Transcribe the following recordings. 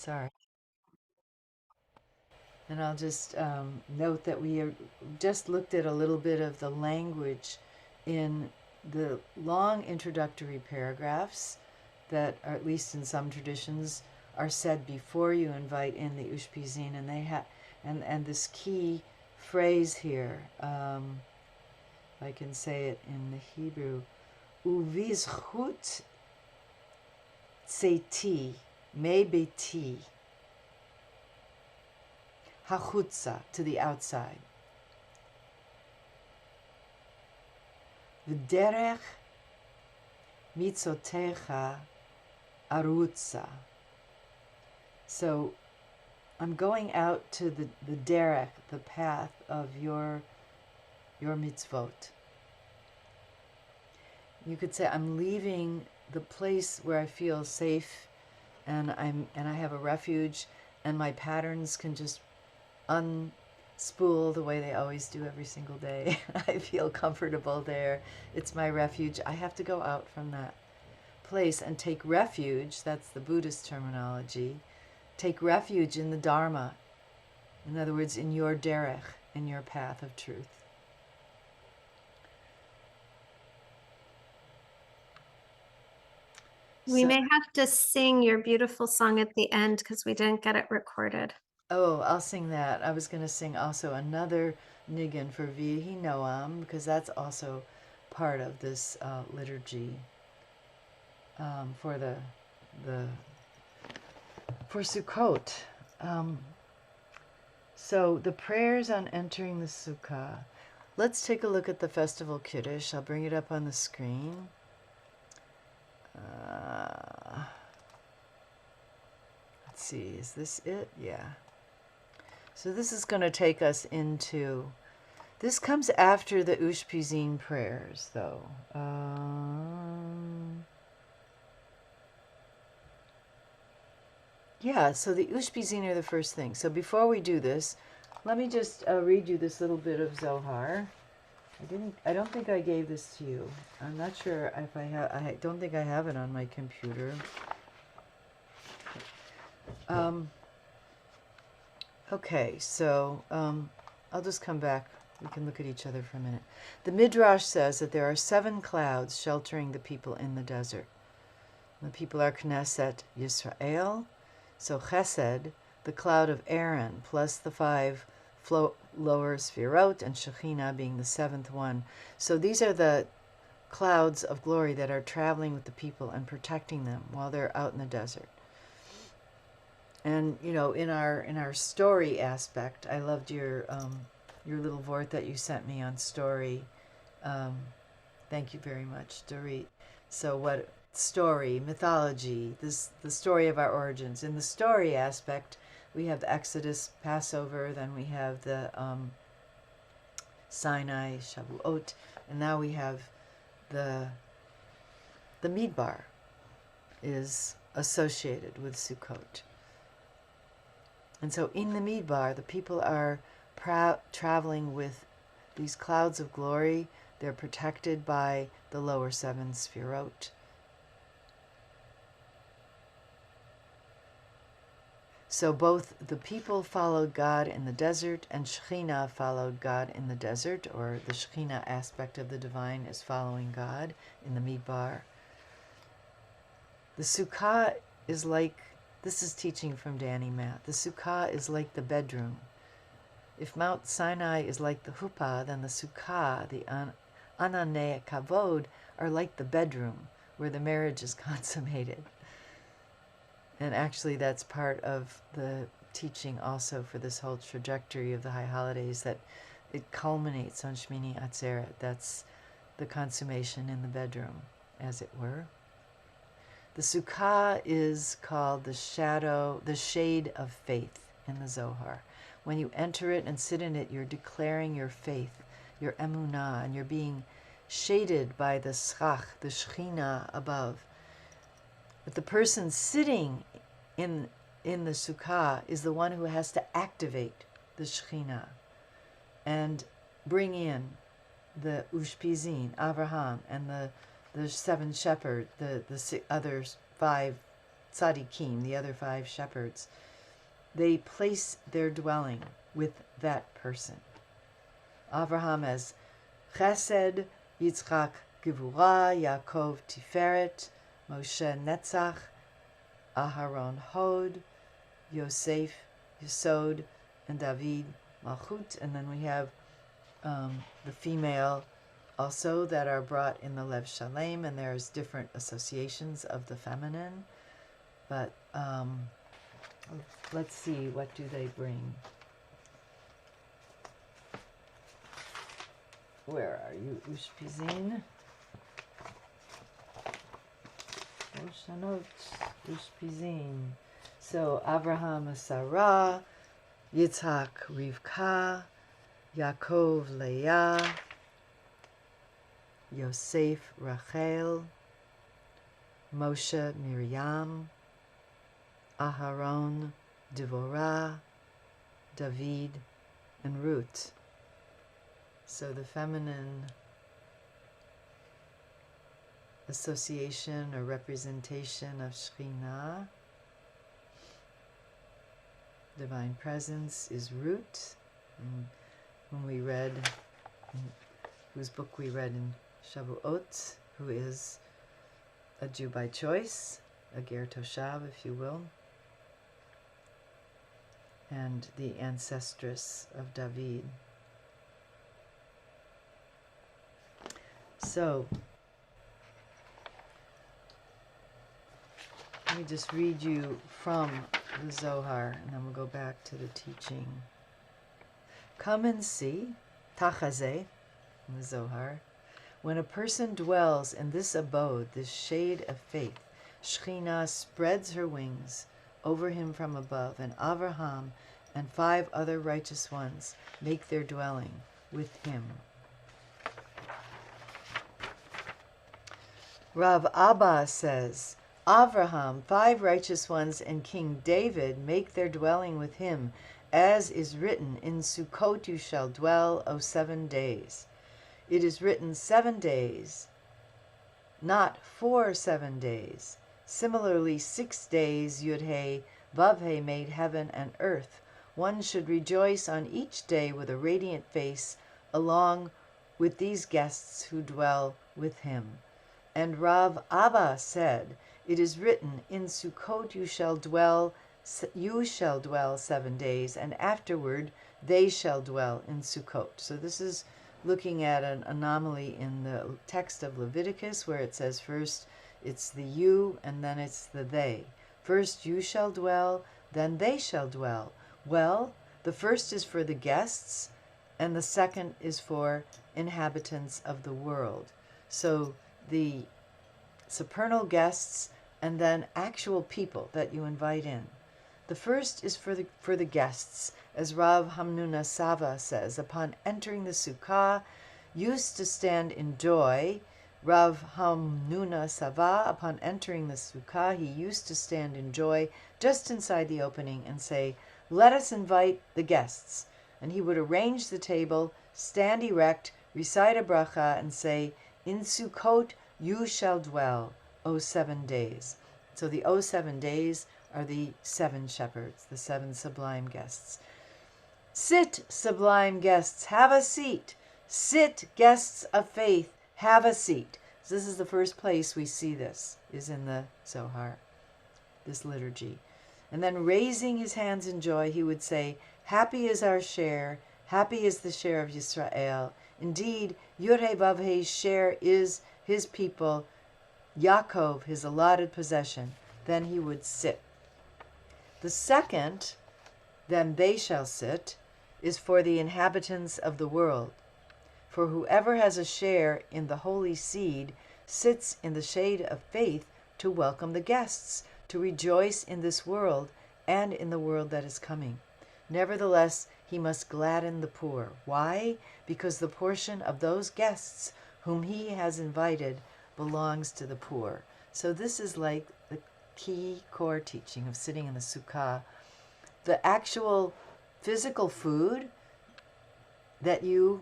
Sorry. And I'll just note that we just looked at a little bit of the language in the long introductory paragraphs that, are, at least in some traditions, are said before you invite in the Ushpizin, and they have, and this key phrase here, if I can say it in the Hebrew, uvizchut tzeti me beti hachutza, to the outside. V'derech mitzotecha arutza. So I'm going out to the derech, the path of your mitzvot. You could say I'm leaving the place where I feel safe, and I have a refuge, and my patterns can just unspool the way they always do every single day. I feel comfortable there. It's my refuge. I have to go out from that place and take refuge. That's the Buddhist terminology. Take refuge in the Dharma. In other words, in your derech, in your path of truth. We may have to sing your beautiful song at the end because we didn't get it recorded. Oh, I'll sing that. I was going to sing also another niggin for Vihi Noam, because that's also part of this liturgy for for Sukkot. So the prayers on entering the Sukkah. Let's take a look at the festival Kiddush. I'll bring it up on the screen. Let's see, is this it? Yeah. So this is going to take us into, this comes after the Ushpizin prayers, though. Yeah, so the Ushpizin are the first thing. So before we do this, let me just read you this little bit of Zohar. I don't think I gave this to you. I'm not sure if I have. I don't think I have it on my computer. Okay, so I'll just come back. We can look at each other for a minute. The Midrash says that there are 7 clouds sheltering the people in the desert. The people are Knesset Yisrael. So Chesed, the cloud of Aaron, plus the 5 lower Sfirot, and Shekhinah being the 7th one. So these are the clouds of glory that are traveling with the people and protecting them while they're out in the desert. And you know, in our story aspect, I loved your little vort that you sent me on story. Thank you very much, Dorit. So what story, mythology, the story of our origins. In the story aspect, we have the Exodus, Passover, then we have the Sinai, Shavuot, and now we have the Midbar is associated with Sukkot. And so in the Midbar, the people are traveling with these clouds of glory. They're protected by the lower 7 Sfirot. So both the people followed God in the desert and Shekhinah followed God in the desert, or the Shekhinah aspect of the divine is following God in the Midbar. The Sukkah is like, this is teaching from Danny Matt, the Sukkah is like the bedroom. If Mount Sinai is like the Huppah, then the Sukkah, the Ananei Kavod, are like the bedroom where the marriage is consummated. And actually that's part of the teaching also for this whole trajectory of the high holidays, that it culminates on Shmini Atzeret. That's the consummation in the bedroom, as it were. The Sukkah is called the shade of faith in the Zohar. When you enter it and sit in it, you're declaring your faith, your emunah, and you're being shaded by the schach, the Shekhinah above. But the person sitting in the Sukkah is the one who has to activate the Shekhinah and bring in the Ushpizin, Avraham, and the 7 shepherds, the other 5 tzadikim, the other 5 shepherds, they place their dwelling with that person. Avraham as Chesed, Yitzchak Gevurah, Yaakov Tiferet, Moshe Netzach, Aharon Hod, Yosef Yesod, and David Malchut. And then we have the female also that are brought in the Lev Shalem, and there's different associations of the feminine. But let's see, what do they bring? Where are you, Ushpizin? Oshanot, Ushpizin. So Avraham Sarah, Yitzhak Rivka, Yaakov Leah, Yosef Rachel, Moshe Miriam, Aharon Devorah, David, and Ruth. So the feminine association or representation of Shekhinah, divine presence, is Ruth. And when we read, whose book we read in Shavuot, who is a Jew by choice, a Ger Toshav, if you will, and the ancestress of David. So, let me just read you from the Zohar, and then we'll go back to the teaching. Come and see, Tachazeh, in the Zohar, when a person dwells in this abode, this shade of faith, Shekhinah spreads her wings over him from above, and Avraham and 5 other righteous ones make their dwelling with him. Rav Abba says, Avraham, 5 righteous ones, and King David make their dwelling with him, as is written, in Sukkot you shall dwell, O 7 days. It is written 7 days, not for 7 days. Similarly, 6 days Yud-He, Vav-He made heaven and earth. One should rejoice on each day with a radiant face, along with these guests who dwell with him. And Rav Abba said, it is written, in Sukkot you shall dwell 7 days, and afterward they shall dwell in Sukkot. So this is looking at an anomaly in the text of Leviticus, where it says first it's the you and then it's the they. First you shall dwell, then they shall dwell. Well, the first is for the guests, and the second is for inhabitants of the world. So the supernal guests and then actual people that you invite in. The first is for the guests, as Rav Hamnuna Sava says, upon entering the sukkah, used to stand in joy. Rav Hamnuna Sava, upon entering the sukkah, he used to stand in joy just inside the opening and say, let us invite the guests. And he would arrange the table, stand erect, recite a bracha, and say, in Sukkot you shall dwell, O 7 days. So the O 7 days are the 7 shepherds, the 7 sublime guests. Sit, sublime guests, have a seat. Sit, guests of faith, have a seat. So this is the first place we see this, is in the Zohar, this liturgy. And then raising his hands in joy, he would say, happy is our share, happy is the share of Yisrael. Indeed, Yud-He Vav-He's share is his people, Yaakov, his allotted possession. Then he would sit. The second, then they shall sit, is for the inhabitants of the world. For whoever has a share in the holy seed sits in the shade of faith to welcome the guests, to rejoice in this world and in the world that is coming. Nevertheless, he must gladden the poor. Why? Because the portion of those guests whom he has invited belongs to the poor. So this is like the key core teaching of sitting in the sukkah. The actual physical food that you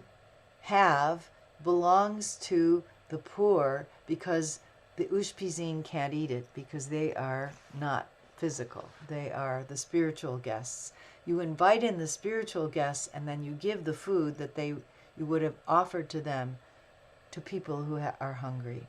have belongs to the poor, because the Ushpizin can't eat it because they are not physical. They are the spiritual guests. You invite in the spiritual guests, and then you give the food that you would have offered to them to people who are hungry.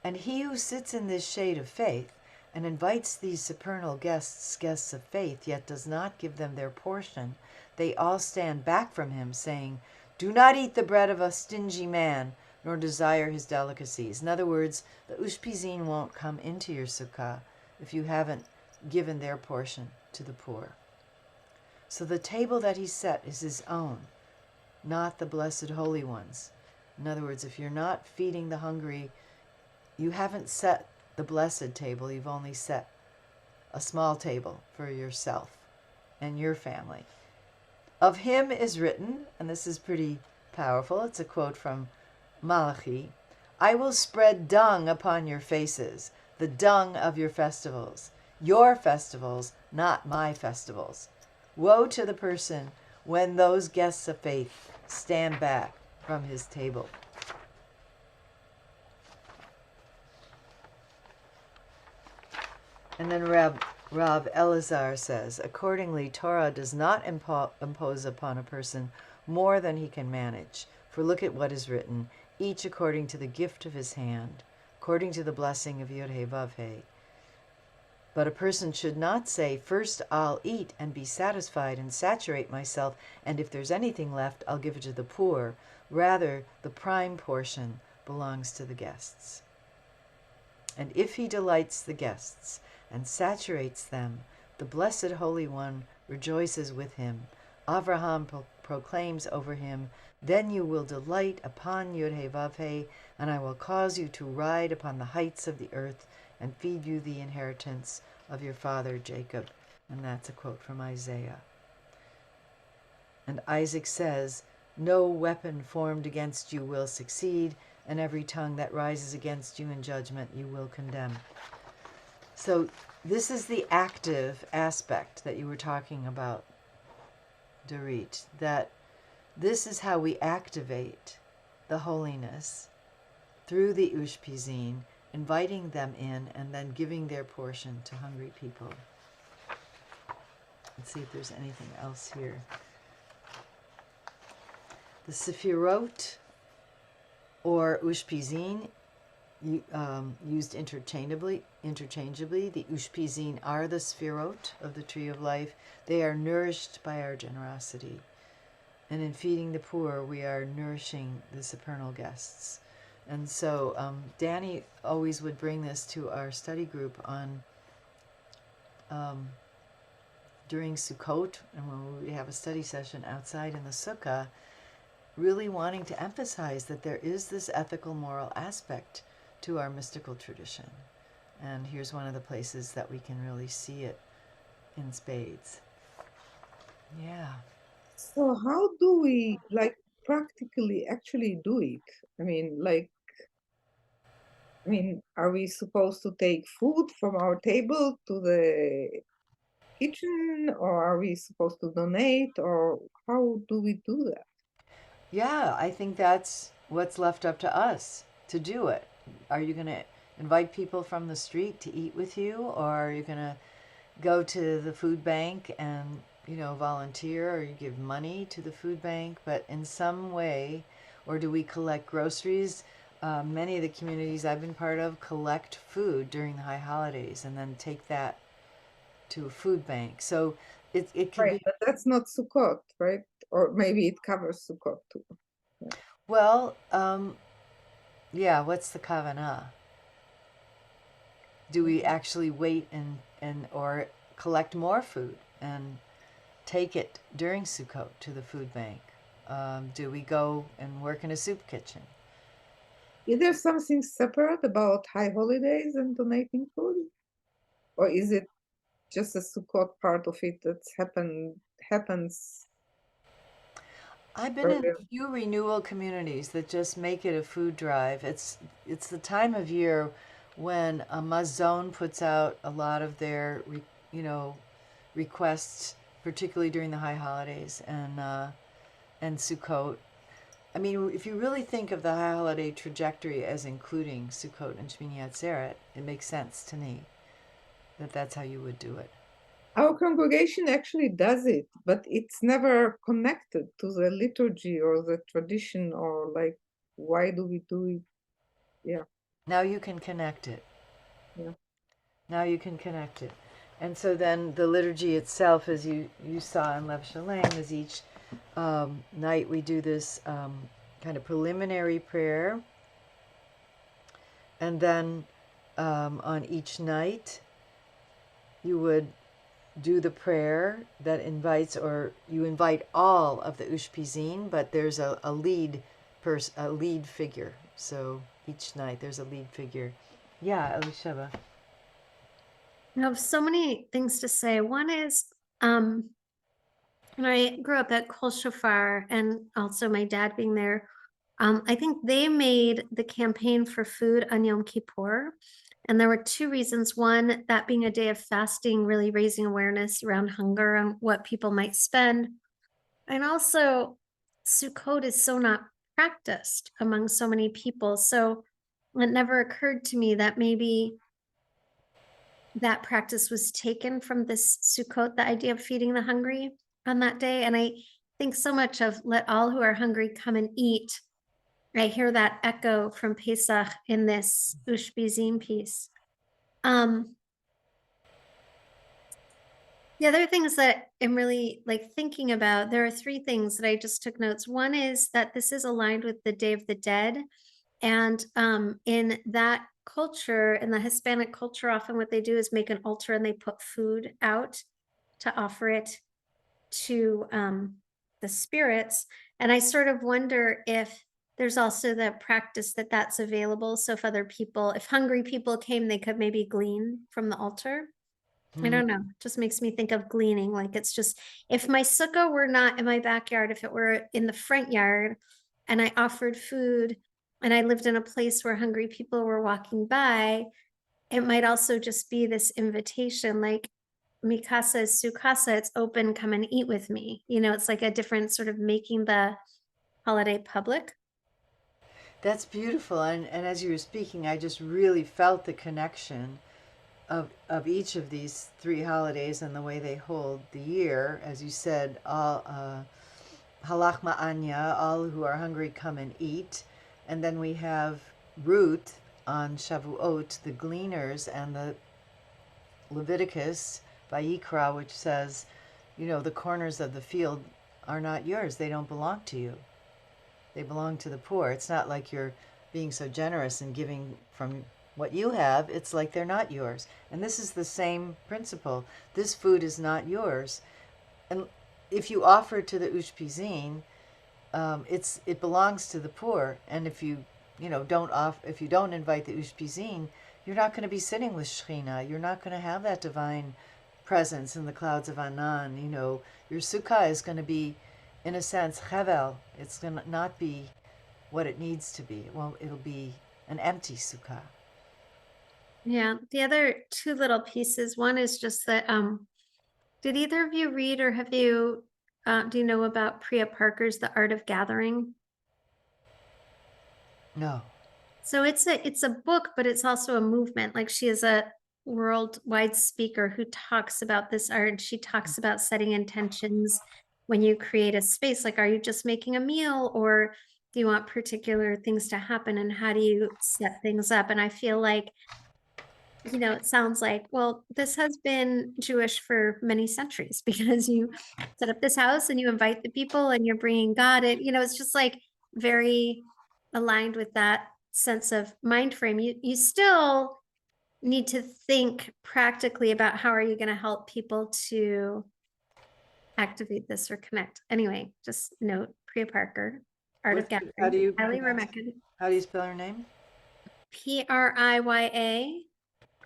And he who sits in this shade of faith and invites these supernal guests, guests of faith, yet does not give them their portion, they all stand back from him, saying, "Do not eat the bread of a stingy man, nor desire his delicacies." In other words, the Ushpizin won't come into your sukkah if you haven't given their portion to the poor. So the table that he set is his own, not the Blessed Holy One's. In other words, if you're not feeding the hungry, you haven't set the blessed table, you've only set a small table for yourself and your family. Of him is written, and this is pretty powerful, it's a quote from Malachi, "I will spread dung upon your faces, the dung of your festivals, not my festivals." Woe to the person when those guests of faith stand back from his table. And then Rav Elazar says, accordingly, Torah does not impose upon a person more than he can manage. For look at what is written, each according to the gift of his hand, according to the blessing of Yod He Vav He. But a person should not say, first I'll eat and be satisfied and saturate myself, and if there's anything left, I'll give it to the poor. Rather, the prime portion belongs to the guests. And if he delights the guests and saturates them, the Blessed Holy One rejoices with him. Avraham proclaims over him, "Then you will delight upon Yod He Vav He, and I will cause you to ride upon the heights of the earth and feed you the inheritance of your father Jacob." And that's a quote from Isaiah. And Isaac says, "No weapon formed against you will succeed, and every tongue that rises against you in judgment you will condemn." So this is the active aspect that you were talking about, Dorit, that this is how we activate the holiness through the Ushpizin, inviting them in and then giving their portion to hungry people. Let's see if there's anything else here. The Sefirot, or Ushpizin, used interchangeably. The Ushpizin are the Sefirot of the Tree of Life. They are nourished by our generosity. And in feeding the poor, we are nourishing the supernal guests. And so Danny always would bring this to our study group on during Sukkot, and when we have a study session outside in the sukkah, really wanting to emphasize that there is this ethical, moral aspect to our mystical tradition. And here's one of the places that we can really see it in spades. Yeah. So how do we practically actually do it? Are we supposed to take food from our table to the kitchen, or are we supposed to donate, or how do we do that? Yeah, I think that's what's left up to us to do it. Are you going to invite people from the street to eat with you, or are you going to go to the food bank and, volunteer, or you give money to the food bank, but in some way, or do we collect groceries? Many of the communities I've been part of collect food during the high holidays and then take that to a food bank. So it can Right, be... but that's not Sukkot, right? Or maybe it covers Sukkot too. Yeah. Well, yeah, what's the kavanah? Do we actually wait and or collect more food and take it during Sukkot to the food bank? Do we go and work in a soup kitchen? Is there something separate about high holidays and donating food? Or is it just a Sukkot part of it that happens? I've been in a few renewal communities that just make it a food drive. It's the time of year when Mazon puts out a lot of their requests, particularly during the high holidays and Sukkot. I mean, if you really think of the high holiday trajectory as including Sukkot and Shmini Atzeret, it makes sense to me that that's how you would do it. Our congregation actually does it, but it's never connected to the liturgy or the tradition, or like, why do we do it? Yeah, Now you can connect it. yeah. Now you can connect it. And so then the liturgy itself, as you saw in Lev Shalem, is each night we do this kind of preliminary prayer. And then on each night, you would do the prayer that invites, or you invite all of the Ushpizin, but there's a lead a lead figure. So each night there's a lead figure. Yeah, Elisheva. I have so many things to say. One is, when I grew up at Kol Shofar, and also my dad being there, I think they made the campaign for food on Yom Kippur. And there were two reasons. One, that being a day of fasting, really raising awareness around hunger and what people might spend. And also, Sukkot is so not practiced among so many people. So it never occurred to me that maybe that practice was taken from this Sukkot, the idea of feeding the hungry on that day. And I think so much of let all who are hungry come and eat. I hear that echo from Pesach in this Ushpizim piece. The other things that I'm really like thinking about, there are three things that I just took notes. One is that this is aligned with the Day of the Dead. And in that culture, in the Hispanic culture, often what they do is make an altar and they put food out to offer it to the spirits. And I sort of wonder if there's also the practice that that's available. So if other people, if hungry people came, they could maybe glean from the altar. I don't know. Just makes me think of gleaning. Like it's just, if my sukkah were not in my backyard, if it were in the front yard and I offered food and I lived in a place where hungry people were walking by, it might also just be this invitation, like Mikasa is Sukasa, it's open, come and eat with me. You know, it's like a different sort of making the holiday public. That's beautiful. And as you were speaking, I just really felt the connection of each of these three holidays and the way they hold the year. As you said, all halach ma'anya, all who are hungry come and eat. And then we have Ruth on Shavuot, the gleaners, and the Leviticus, Vayikra, which says, you know, the corners of the field are not yours. They don't belong to you. They belong to the poor. It's not like you're being so generous and giving from what you have. It's like they're not yours. And this is the same principle. This food is not yours. And if you offer it to the Ushpizin, it belongs to the poor. And if you if you don't invite the Ushpizin, you're not going to be sitting with Shekhinah. You're not going to have that divine presence in the clouds of Anan. You know, your sukkah is going to be, in a sense, chevel. It's going to not be what it needs to be. Well, it'll be an empty sukkah. Yeah. The other two little pieces. One is just that did either of you read or have you do you know about Priya Parker's The Art of Gathering? No. So it's a book, but it's also a movement. Like she is a worldwide speaker who talks about this art. She talks about setting intentions when you create a space. Like, are you just making a meal, or do you want particular things to happen? And how do you set things up? And I feel like, you know, it sounds like, well, this has been Jewish for many centuries because you set up this house and you invite the people and you're bringing God in. You know, it's just like very aligned with that sense of mind frame. You still need to think practically about how are you going to help people to activate this or connect. Anyway, just note Priya Parker, Art of How do Gathering. you Highly pronounce? recommended. How do you spell her name? Priya,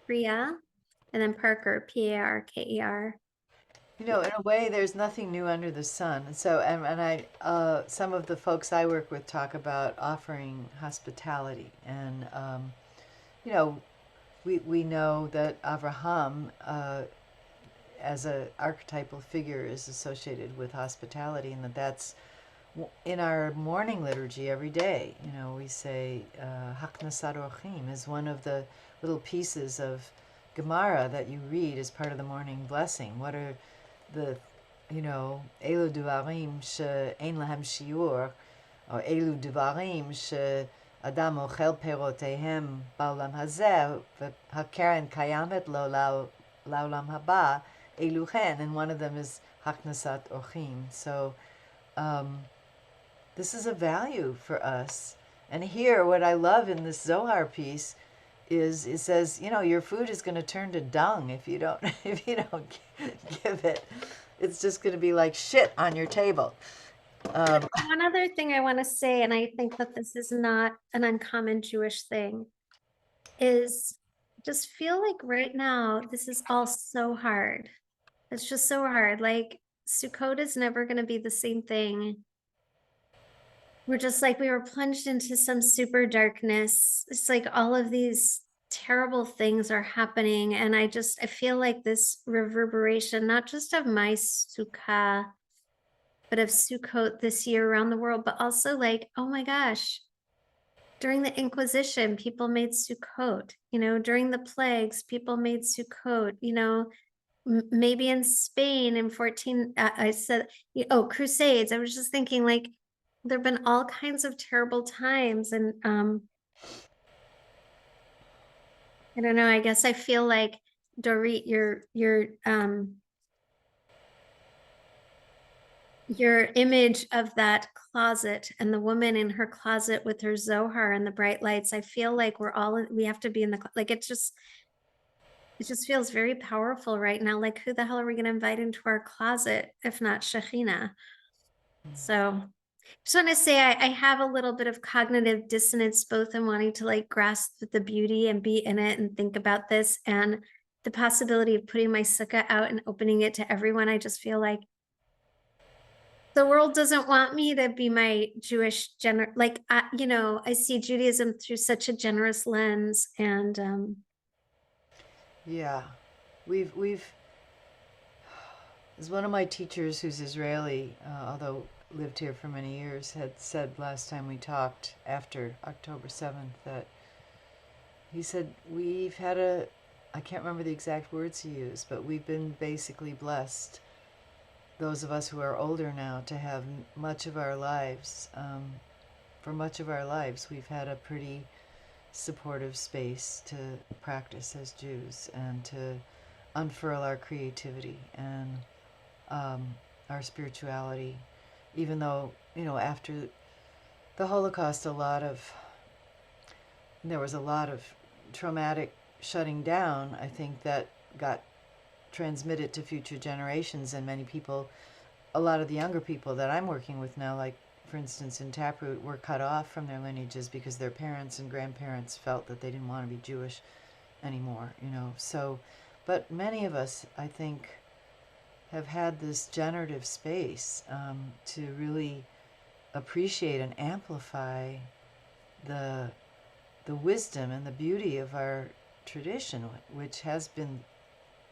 Priya, and then Parker, Parker. You know, in a way, there's nothing new under the sun. So, and I, some of the folks I work with talk about offering hospitality, and you know, we know that Avraham, as a archetypal figure, is associated with hospitality, and that's in our morning liturgy every day, we say Haknasat Orchim is one of the little pieces of Gemara that you read as part of the morning blessing. What are the, Elu Devarim she'ein lahem shiur, or Elu Devarim she'adam ochel perotehem ba'olam hazeh, v'hakeren kayamet lo la'olam haba, Elu chen, and one of them is Haknasat Orchim. So, this is a value for us. And here, what I love in this Zohar piece is it says, your food is going to turn to dung if you don't give it. It's just going to be like shit on your table. One other thing I want to say, and I think that this is not an uncommon Jewish thing, is just feel like right now this is all so hard. It's just so hard. Like Sukkot is never going to be the same thing. We're just like, we were plunged into some super darkness. It's like all of these terrible things are happening. And I feel like this reverberation, not just of my Sukkah, but of Sukkot this year around the world, but also like, oh my gosh, during the Inquisition, people made Sukkot, during the plagues, people made Sukkot, maybe in Spain in 14, I said, Crusades. I was just thinking like, there've been all kinds of terrible times. And I don't know, I guess I feel like Dorit, your image of that closet and the woman in her closet with her Zohar and the bright lights, I feel like we have to be in the, like, it just feels very powerful right now. Like, who the hell are we going to invite into our closet if not Shekhinah? So just want to say I have a little bit of cognitive dissonance, both in wanting to like grasp the beauty and be in it and think about this, and the possibility of putting my sukkah out and opening it to everyone. I just feel like the world doesn't want me to be my Jewish I see Judaism through such a generous lens, and Yeah, we've as one of my teachers who's Israeli, although lived here for many years, had said last time we talked after October 7th that he said we've had I can't remember the exact words he used, but we've been basically blessed, those of us who are older now, to have much of our lives, for much of our lives, we've had a pretty supportive space to practice as Jews and to unfurl our creativity and our spirituality. Even though, after the Holocaust, there was a lot of traumatic shutting down, I think, that got transmitted to future generations, and many people, a lot of the younger people that I'm working with now, like for instance in Taproot, were cut off from their lineages because their parents and grandparents felt that they didn't want to be Jewish anymore, So, but many of us, I think, have had this generative space to really appreciate and amplify the wisdom and the beauty of our tradition, which has been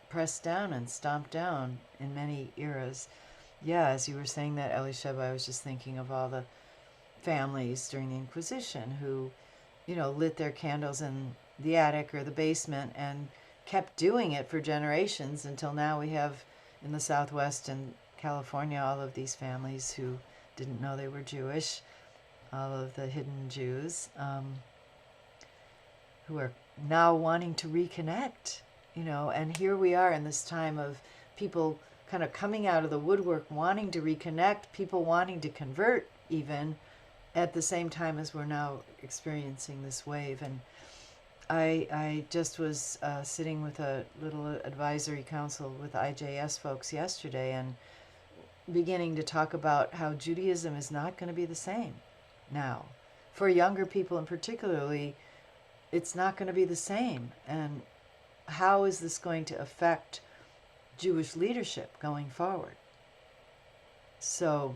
pressed down and stomped down in many eras. Yeah, as you were saying that, Elisheva, I was just thinking of all the families during the Inquisition who, lit their candles in the attic or the basement and kept doing it for generations until now we have in the Southwest and California all of these families who didn't know they were Jewish, all of the hidden Jews, who are now wanting to reconnect, and here we are in this time of people kind of coming out of the woodwork, wanting to reconnect, people wanting to convert even at the same time as we're now experiencing this wave. And I just was sitting with a little advisory council with IJS folks yesterday and beginning to talk about how Judaism is not going to be the same now. For younger people in particularly, it's not going to be the same. And how is this going to affect Jewish leadership going forward? So,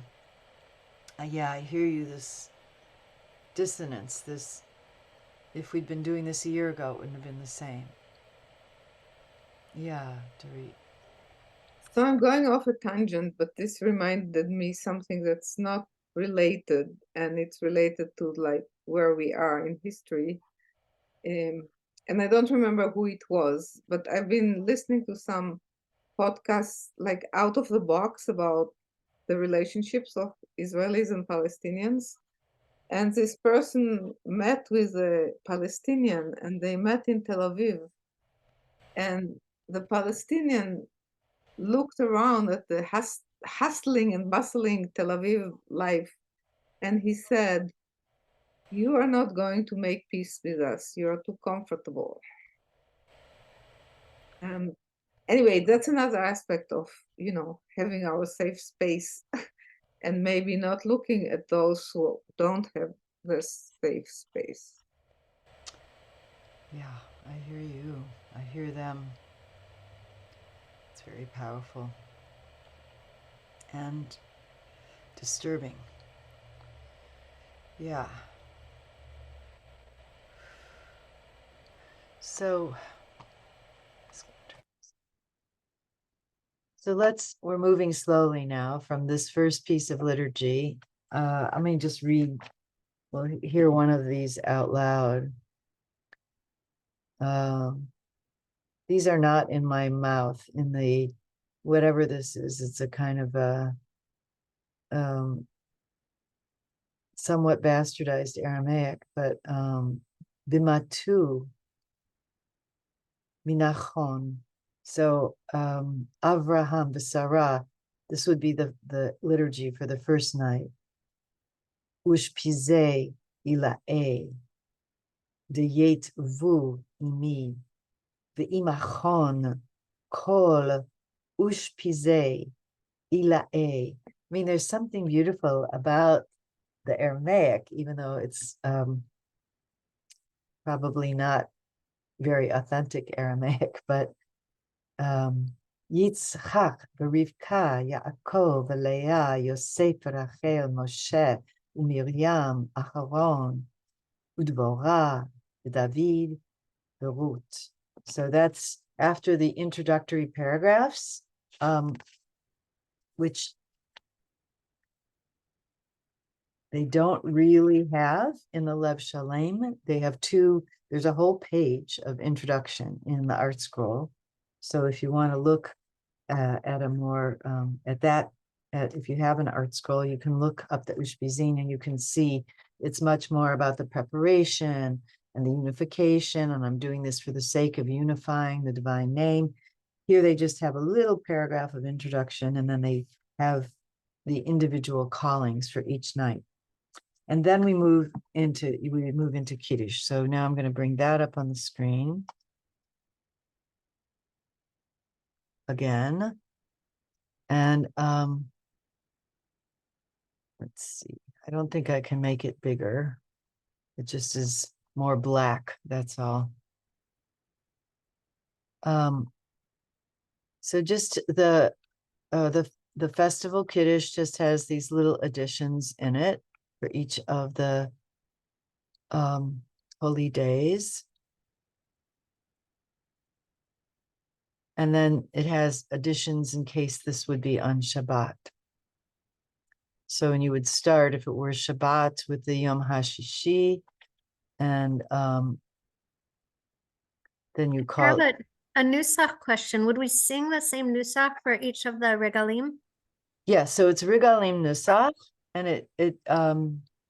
yeah, I hear you, this dissonance, this, if we'd been doing this a year ago, it wouldn't have been the same. Yeah, Dorit. So I'm going off a tangent, but this reminded me something that's not related, and it's related to like where we are in history. And I don't remember who it was, but I've been listening to some podcasts like out of the box about the relationships of Israelis and Palestinians. And this person met with a Palestinian, and they met in Tel Aviv. And the Palestinian looked around at the hustling and bustling Tel Aviv life, and he said, "You are not going to make peace with us. You are too comfortable." Anyway, that's another aspect of, having our safe space and maybe not looking at those who don't have this safe space. Yeah, I hear you. I hear them. It's very powerful and disturbing. Yeah. So we're moving slowly now from this first piece of liturgy. I'm going to just hear one of these out loud. These are not in my mouth, in the, whatever this is. It's a kind of a somewhat bastardized Aramaic, but Bimatu Minachon. So Avraham B'Sarah, this would be the liturgy for the first night. Ushpizeh ila'eh, deyet vu imi, ve'imachon kol ushpizeh ila'eh. I mean, there's something beautiful about the Aramaic, even though it's probably not very authentic Aramaic, but Yitzchak, Rivka, Yaakov, Leah, Yosef, Rachel, Moshe, Miriam, Aharon, Udvorah, David, Ruth. So that's after the introductory paragraphs, which they don't really have in the Lev Shalem. They have there's a whole page of introduction in the art scroll. So if you want to look at a more, if you have an art scroll, you can look up the Ushpizin and you can see it's much more about the preparation and the unification. And I'm doing this for the sake of unifying the divine name. Here they just have a little paragraph of introduction, and then they have the individual callings for each night. And then we move into Kiddush. So now I'm going to bring that up on the screen again. And let's see. I don't think I can make it bigger. It just is more black. That's all. So just the festival Kiddush just has these little additions in it for each of the holy days. And then it has additions in case this would be on Shabbat. So when you would start, if it were Shabbat, with the Yom HaShishi, and then you call I have a nusach question. Would we sing the same nusach for each of the regalim? Yeah, so it's R'galim Nusach, and it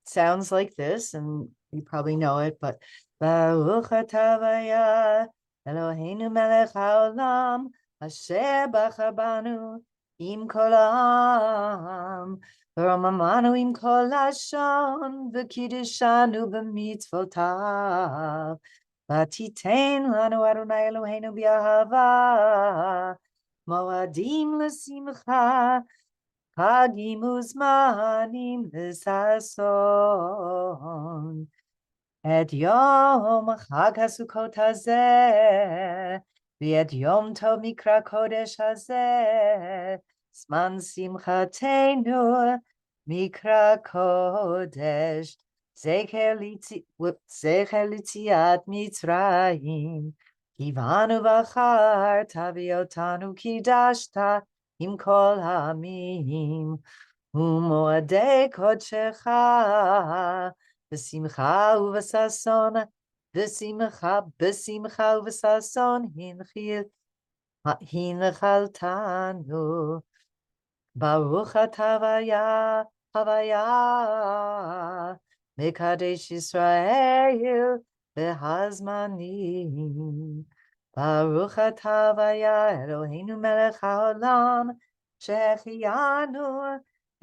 sounds like this, and you probably know it, but Baruch atah vaya Eloheinu melech haolam asher bachar banu im kol ha'am v'romamanu im kol lashon v'kiddishanu b'mitzvotav v'titein lanu Adonai Eloheinu b'ahava moadim l'simcha Hagim uzmanim l'sason et yom chag hasukot hazeh v'et yom tov mikra kodesh hazeh zman simchatenu mikra kodesh zecher litziat Mitzrayim kivanu v'achar taviotanu kidashta Im kol ha'amim ומועדי קודשך, בשמחה ובששון, בשמחה ובששון, הנחלתנו. ברוך אתה הוויה, מקדש ישראל והזמנים. ברוך אתה הוויה, אלוהינו מלך העולם, שהחיינו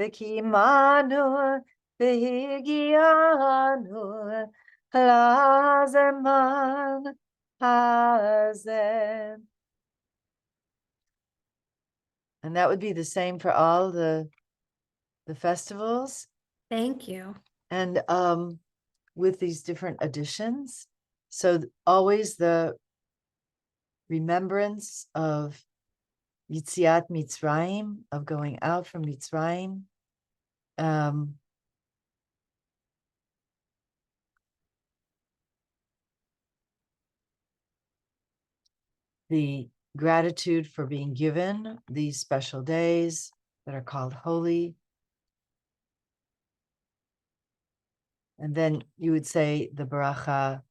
וקיימנו והגיענו לזמן הזה. And that would be the same for all the festivals. Thank you. And with these different additions. So always the remembrance of Yitziat Mitzrayim, of going out from Mitzrayim. The gratitude for being given these special days that are called holy. And then you would say the bracha,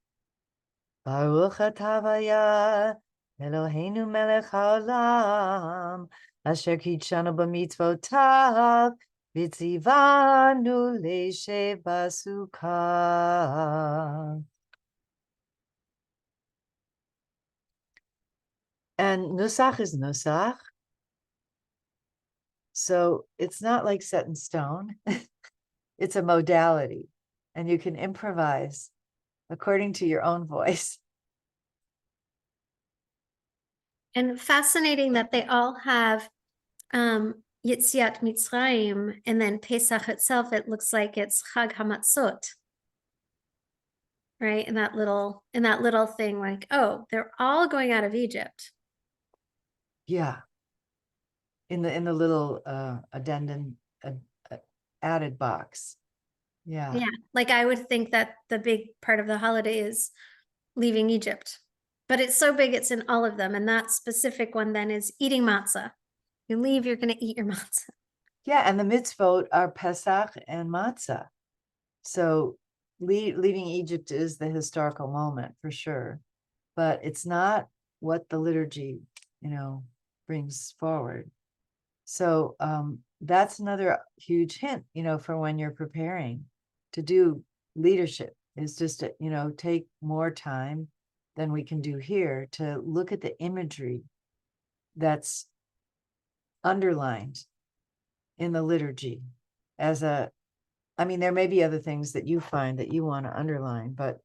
Baruch atah havaya, Eloheinu melech haolam, asher kitshanu b'mitzvotav, v'tzivanu leishev basukah. And nusach is nusach. So it's not like set in stone. It's a modality. And you can improvise according to your own voice. And fascinating that they all have Yitziat Mitzrayim, and then Pesach itself, it looks like it's Chag HaMatzot. Right? In that little thing, like, oh, they're all going out of Egypt. Yeah. In the little addendum added box. Yeah. Yeah. Like I would think that the big part of the holiday is leaving Egypt. But it's so big, it's in all of them. And that specific one then is eating matzah. You leave, you're going to eat your matzah. Yeah, and the mitzvot are Pesach and matzah. So leaving Egypt is the historical moment for sure. But it's not what the liturgy, brings forward. So that's another huge hint, for when you're preparing to do leadership, is just to, take more time than we can do here to look at the imagery that's underlined in the liturgy there may be other things that you find that you want to underline, but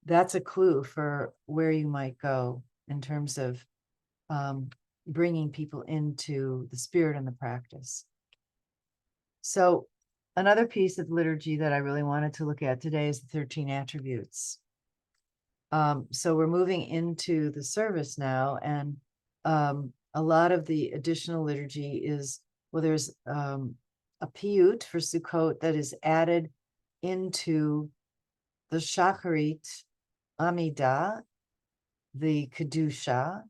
that's a clue for where you might go in terms of bringing people into the spirit and the practice. So another piece of liturgy that I really wanted to look at today is the 13 attributes. So we're moving into the service now, and a lot of the additional liturgy is, there's a piyut for Sukkot that is added into the Shacharit Amidah, the Kedusha.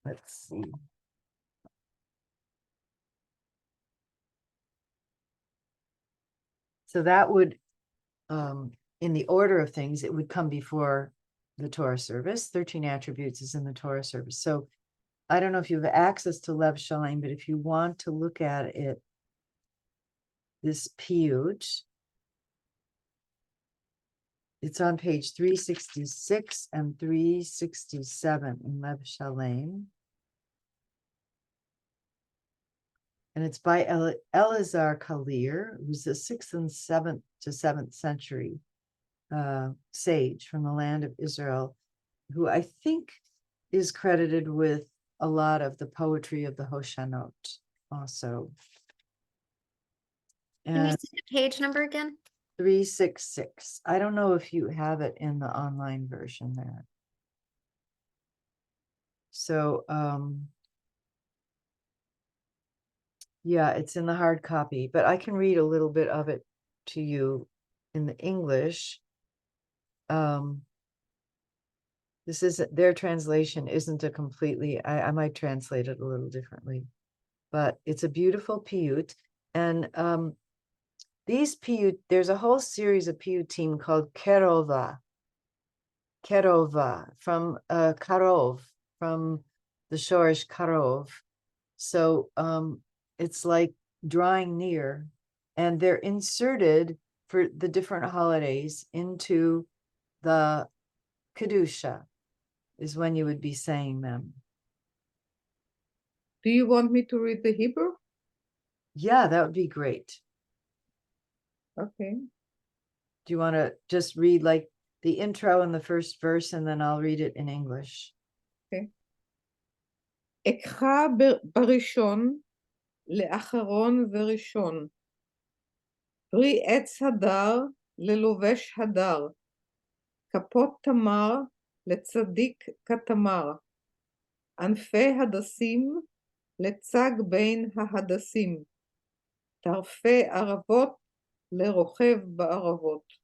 Let's see. So that would, in the order of things, it would come before the Torah service. 13 attributes is in the Torah service. So I don't know if you have access to Lev Shalem, but if you want to look at it, this piyut, it's on page 366 and 367 in Lev Shalem. And it's by Elazar Kalir, who's the 6th and 7th to 7th century sage from the land of Israel, who I think is credited with a lot of the poetry of the Hoshanot also. Can you see the page number again? 366. I don't know if you have it in the online version there. So, yeah, it's in the hard copy, but I can read a little bit of it to you in the English. This is their translation isn't a completely, I might translate it a little differently, but it's a beautiful piyut. And these piyut, there's a whole series of piyutim called kerova from karov, from the shorish karov. So it's like drawing near, and they're inserted for the different holidays into the kedusha is when you would be saying them. Do you want me to read the Hebrew? Yeah, that would be great. Okay. Do you want to just read like the intro and the first verse, and then I'll read it in English? Okay. אקחה בראשון לאחרון וראשון, פרי עץ הדר ללובש הדר, כפות תמר לצדיק כתמר, ענפי הדסים לצג בין ההדסים, טרפי ערבות לרוכב בערבות.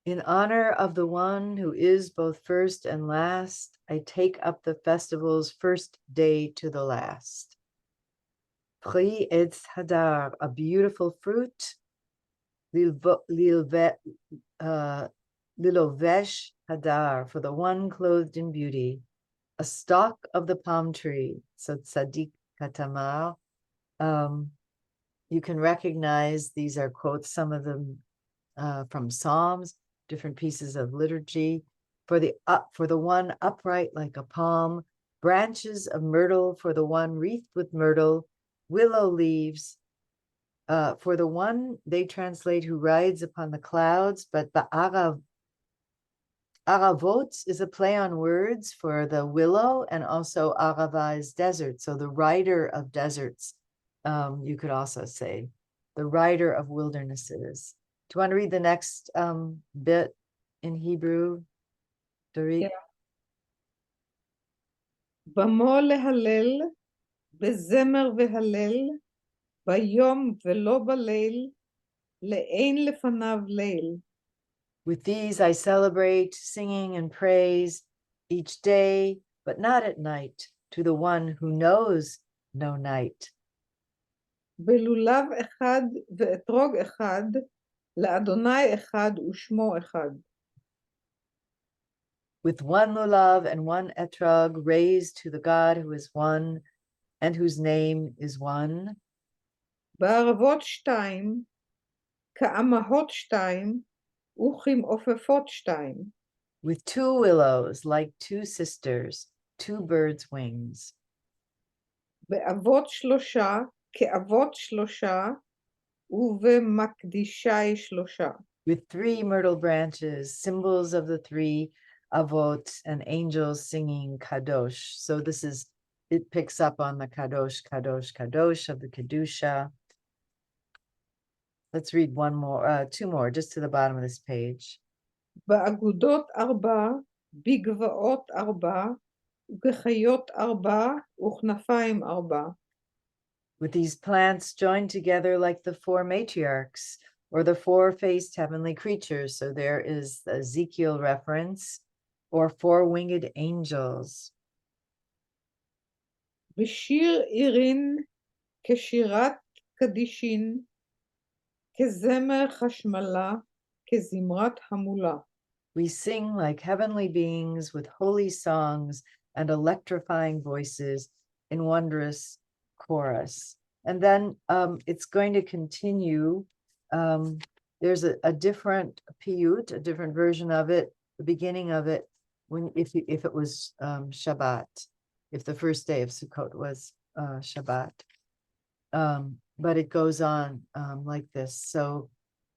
In honor of the one who is both first and last, I take up the festival's first day to the last. Pri etz hadar, a beautiful fruit. Lilovesh hadar, for the one clothed in beauty. A stalk of the palm tree, so tzadik katamar. You can recognize these are quotes, some of them from Psalms, different pieces of liturgy. For the one upright like a palm, branches of myrtle for the one wreathed with myrtle, willow leaves. For the one they translate who rides upon the clouds, but the Aravot is a play on words for the willow, and also Arava is desert. So the rider of deserts, you could also say, the rider of wildernesses. Do you want to read the next bit in Hebrew, Dorit? Yeah. במו להלל, בזמר והלל, ביום ולא בליל, לאין לפניו ליל. With these I celebrate, singing and praise each day, but not at night, to the one who knows no night. בלולב אחד ואתרוג אחד, לאדוני אחד ושמו אחד. With one lulav and one etrog raised to the God who is one and whose name is one. בערבות שתיים, כאמהות שתיים, וכמעופפות שתיים. With two willows like two sisters, two birds' wings. באבות שלושה, כאבות שלושה, ובמקדישי שלושה. With three myrtle branches, symbols of the three avot and angels singing kadosh. So it picks up on the kadosh, kadosh, kadosh of the kedusha. Let's read two more, just to the bottom of this page. באגודות ארבע, בגבעות ארבע, וכחיות ארבע, וכנפיים ארבע. With these plants joined together like the four matriarchs, or the four-faced heavenly creatures. So there is the Ezekiel reference, or four-winged angels. בשיר עירין, כשירת קדישין, כזמר חשמלה, כזמרת המולה. We sing like heavenly beings with holy songs and electrifying voices in wondrous chorus. And then it's going to continue. There's a different piyut, a different version of it, the beginning of it, if it was Shabbat, if the first day of Sukkot was Shabbat. But it goes on like this. So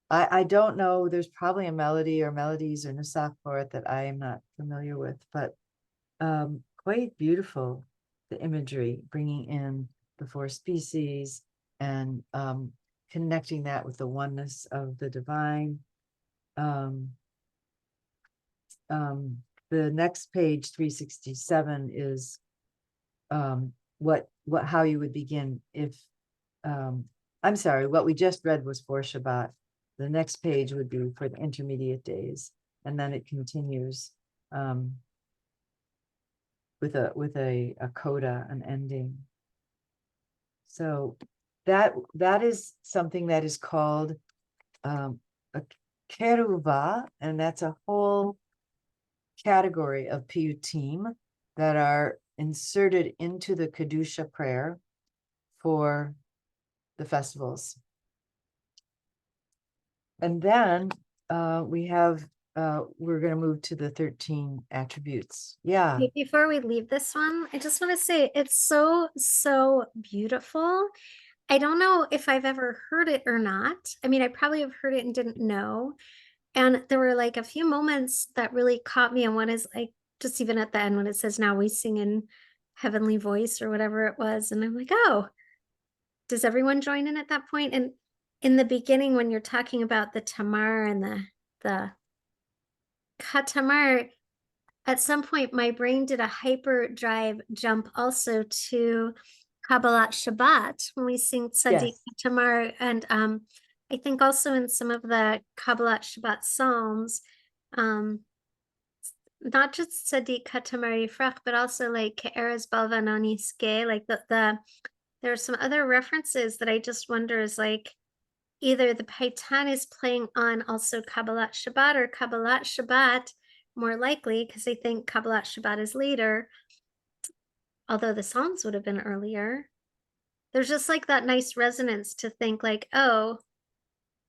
I don't know, there's probably a melody or melodies or nusach for it that I am not familiar with, but quite beautiful, the imagery, bringing in the four species and connecting that with the oneness of the divine. The next page, 367, is how you would begin if, I'm sorry, what we just read was for Shabbat. The next page would be for the intermediate days, and then it continues. with a coda, an ending. So that is something that is called a keruva, and that's a whole category of piyutim that are inserted into the Kedusha prayer for the festivals. And then we have, we're going to move to the 13 attributes. Yeah. Okay, before we leave this one, I just want to say it's so, so beautiful. I don't know if I've ever heard it or not. I mean, I probably have heard it and didn't know. And there were like a few moments that really caught me. And one is like, just even at the end when it says, now we sing in heavenly voice or whatever it was. And I'm like, oh, does everyone join in at that point? And in the beginning, when you're talking about the tamar and the katamar, at some point my brain did a hyperdrive jump also to Kabbalat Shabbat when we sing Tzaddik Yes. Tamar, and I think also in some of the Kabbalat Shabbat psalms, um, not just Tzaddik Tamar Yifrach, but also like Ke'eres Balvanoni Ske, like the there are some other references that I just wonder is like either the Paitan is playing on also Kabbalat Shabbat or Kabbalat Shabbat, more likely, because I think Kabbalat Shabbat is later, although the Psalms would have been earlier. There's just like that nice resonance to think like, oh,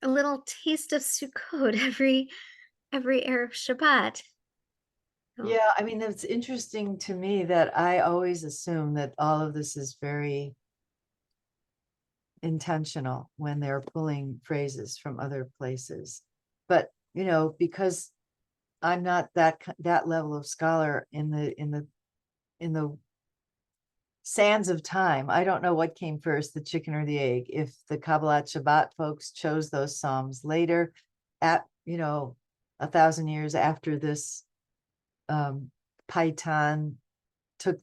a little taste of Sukkot every Erev Shabbat. Oh, Yeah, I mean, it's interesting to me that I always assume that all of this is very intentional when they're pulling phrases from other places. But, you know, because I'm not that level of scholar in the sands of time, I don't know what came first, the chicken or the egg. If the Kabbalat Shabbat folks chose those psalms later, at, you know, 1,000 years after this Paitan took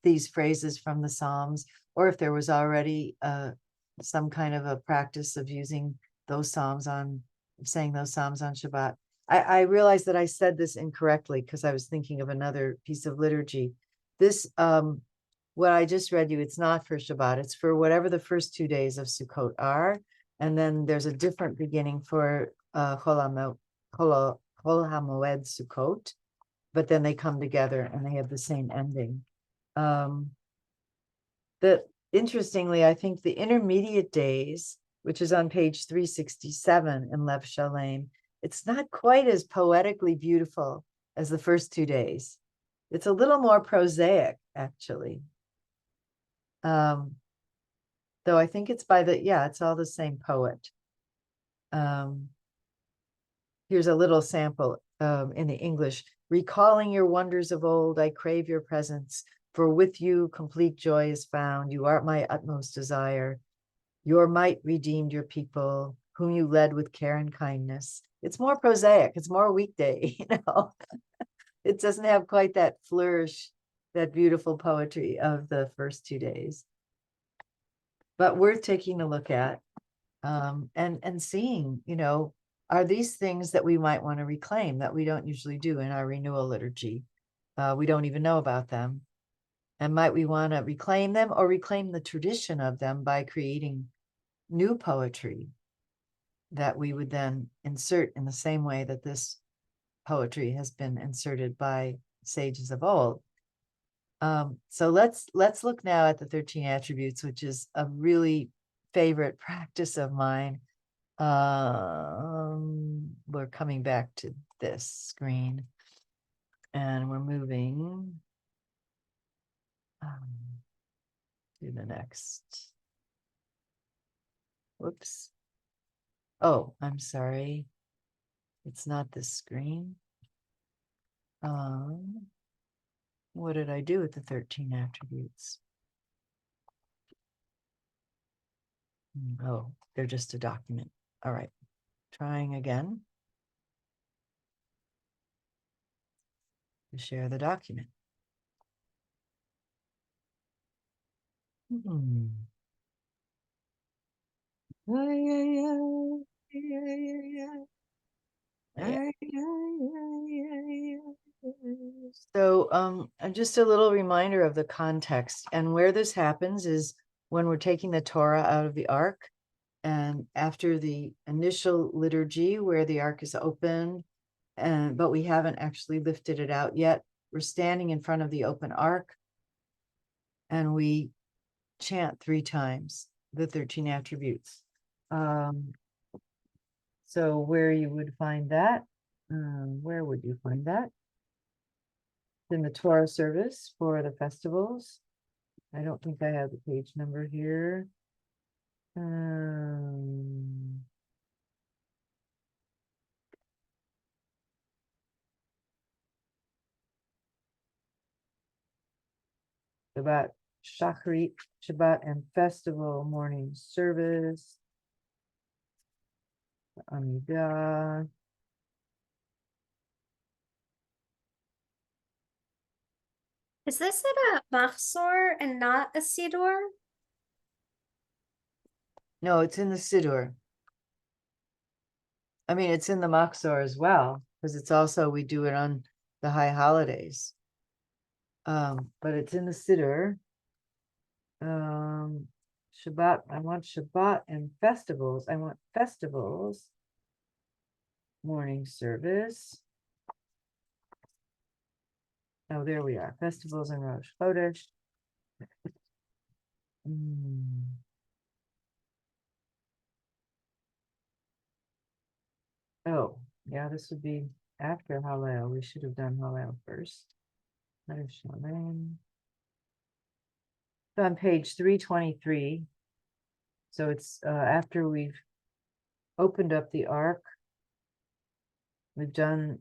these phrases from the Psalms, or if there was already some kind of a practice of using those Psalms on, saying those Psalms on Shabbat. I realized that I said this incorrectly because I was thinking of another piece of liturgy. This, what I just read you, it's not for Shabbat, it's for whatever the first 2 days of Sukkot are. And then there's a different beginning for Chol HaMoed Sukkot, but then they come together and they have the same ending. That interestingly, I think the intermediate days, which is on page 367 in Lev Shalem, it's not quite as poetically beautiful as the first 2 days. It's a little more prosaic, actually. Though I think it's by it's all the same poet. Here's a little sample in the English. Recalling your wonders of old, I crave your presence, for with you complete joy is found. You are my utmost desire. Your might redeemed your people, whom you led with care and kindness. It's more prosaic. It's more weekday, you know. It doesn't have quite that flourish, that beautiful poetry of the first 2 days. But worth taking a look at and seeing, you know, are these things that we might want to reclaim that we don't usually do in our renewal liturgy? We don't even know about them. And might we want to reclaim them or reclaim the tradition of them by creating new poetry that we would then insert in the same way that this poetry has been inserted by sages of old? So let's look now at the 13 attributes, which is a really favorite practice of mine. We're coming back to this screen and we're moving to the next. Whoops. Oh, I'm sorry. It's not this screen. What did I do with the 13 attributes? Oh, they're just a document. All right, trying again to share the document. So and just a little reminder of the context, and where this happens is when we're taking the Torah out of the ark, and after the initial liturgy where the ark is open, but we haven't actually lifted it out yet. We're standing in front of the open ark, and we chant 3 times the 13 attributes. So where you would find that, where would you find that? In the Torah service for the festivals. I don't think I have the page number here. About Shacharit, Shabbat, and festival morning service. Amidah. Is this at a Machzor and not a Siddur? No, it's in the Siddur. I mean, it's in the Machzor as well, because it's also, we do it on the high holidays. But it's in the Siddur. Shabbat, I want Shabbat and festivals. I want festivals. Morning service. Oh, there we are. Festivals and Rosh Chodesh. Oh, yeah, this would be after Hallel. We should have done Hallel first. Shalom. So on page 323. So it's after we've opened up the ark. We've done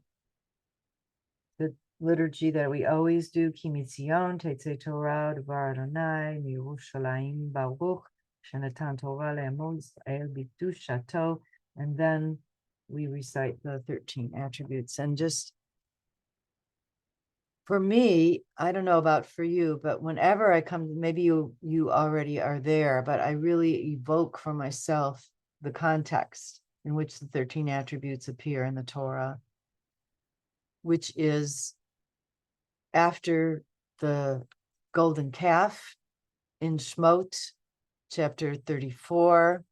the liturgy that we always do. Ki mitzion tetzei Torah d'var Adonai miYerushalayim baruch shenatan Torah le'amo Yisrael b'kedushato. And then we recite the 13 attributes. And just for me, I don't know about for you, but whenever I come, maybe you already are there, but I really evoke for myself the context in which the 13 attributes appear in the Torah, which is after the golden calf in Shmot, chapter 34.